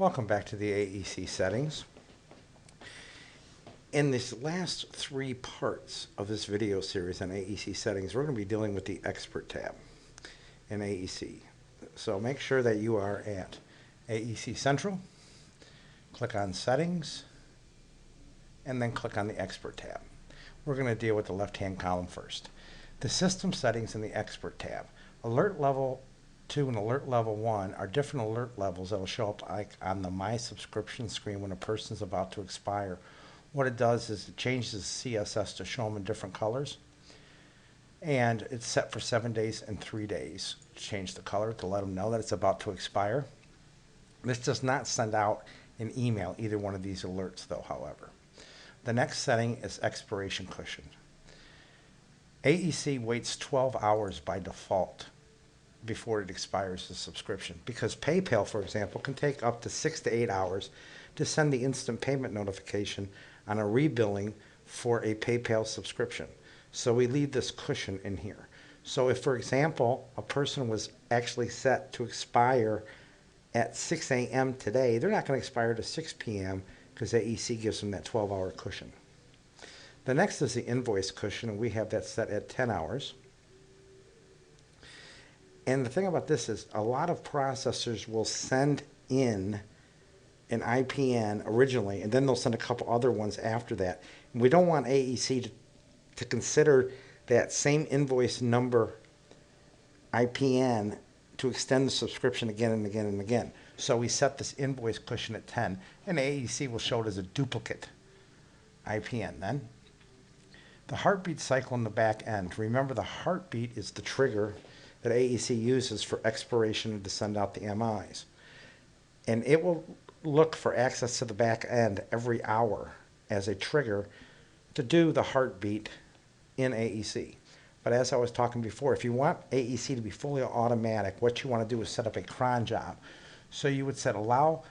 Welcome back to the AEC settings. In these last three parts of this video series on AEC settings, we're going to be dealing with the Expert tab in AEC. So make sure that you are at AEC Central, click on Settings, and then click on the Expert tab. We're going to deal with the left-hand column first. The System Settings in the Expert tab. Alert Level 2 and Alert Level 1 are different alert levels that will show up like on the My Subscription screen when a person is about to expire. What it does is it changes CSS to show them in different colors. And it's set for 7 days and 3 days. Change the color to let them know that it's about to expire. This does not send out an email, either one of these alerts though, however. The next setting is Expiration Cushion. AEC waits 12 hours by default before it expires the subscription, because PayPal, for example, can take up to 6 to 8 hours to send the instant payment notification on a rebilling for a PayPal subscription. So we leave this cushion in here. So if, for example, a person was actually set to expire at 6 a.m. today, they're not going to expire to 6 p.m. because AEC gives them that 12-hour cushion. The next is the Invoice Cushion, and we have that set at 10 hours. And the thing about this is a lot of processors will send in an IPN originally, and then they'll send a couple other ones after that. And we don't want AEC to consider that same invoice number IPN to extend the subscription again and again and again. So we set this Invoice Cushion at 10, and AEC will show it as a duplicate IPN then. The heartbeat cycle in the back end. Remember, the heartbeat is the trigger that AEC uses for expiration to send out the MIs. And it will look for access to the back end every hour as a trigger to do the heartbeat in AEC. But as I was talking before, if you want AEC to be fully automatic, what you want to do is set up a cron job. So you would set allow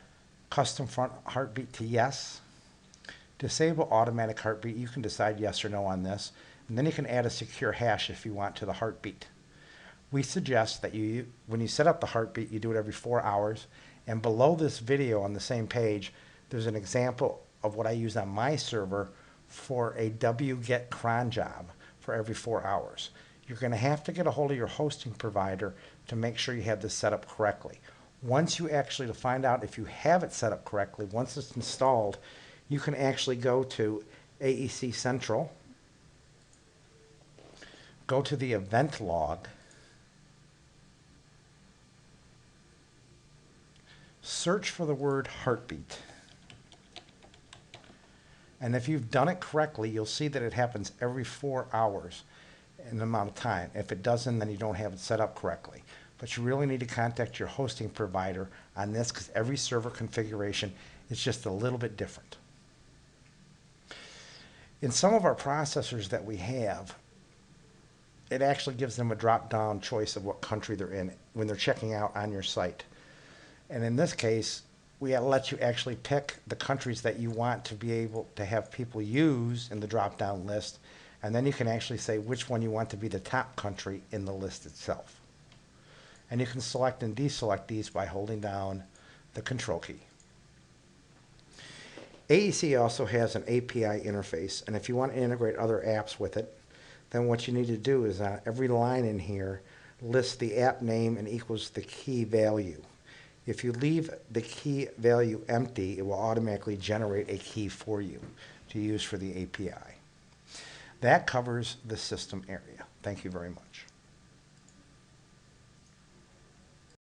custom front heartbeat to yes. Disable automatic heartbeat. You can decide yes or no on this. And then you can add a secure hash if you want to the heartbeat. We suggest that when you set up the heartbeat, you do it every 4 hours. And below this video on the same page, there's an example of what I use on my server for a wget cron job for every 4 hours. You're going to have to get a hold of your hosting provider to make sure you have this set up correctly. Once you actually, to find out if you have it set up correctly, once it's installed, you can actually go to AEC Central, go to the event log, search for the word heartbeat. And if you've done it correctly, you'll see that it happens every 4 hours in the amount of time. If it doesn't, then you don't have it set up correctly. But you really need to contact your hosting provider on this, because every server configuration is just a little bit different. In some of our processors that we have, it actually gives them a drop-down choice of what country they're in when they're checking out on your site. And in this case, we let you actually pick the countries that you want to be able to have people use in the drop-down list, and then you can actually say which one you want to be the top country in the list itself. And you can select and deselect these by holding down the Control key. AEC also has an API interface, and if you want to integrate other apps with it, then what you need to do is on every line in here, list the app name and equals the key value. If you leave the key value empty, it will automatically generate a key for you to use for the API. That covers the system area. Thank you very much.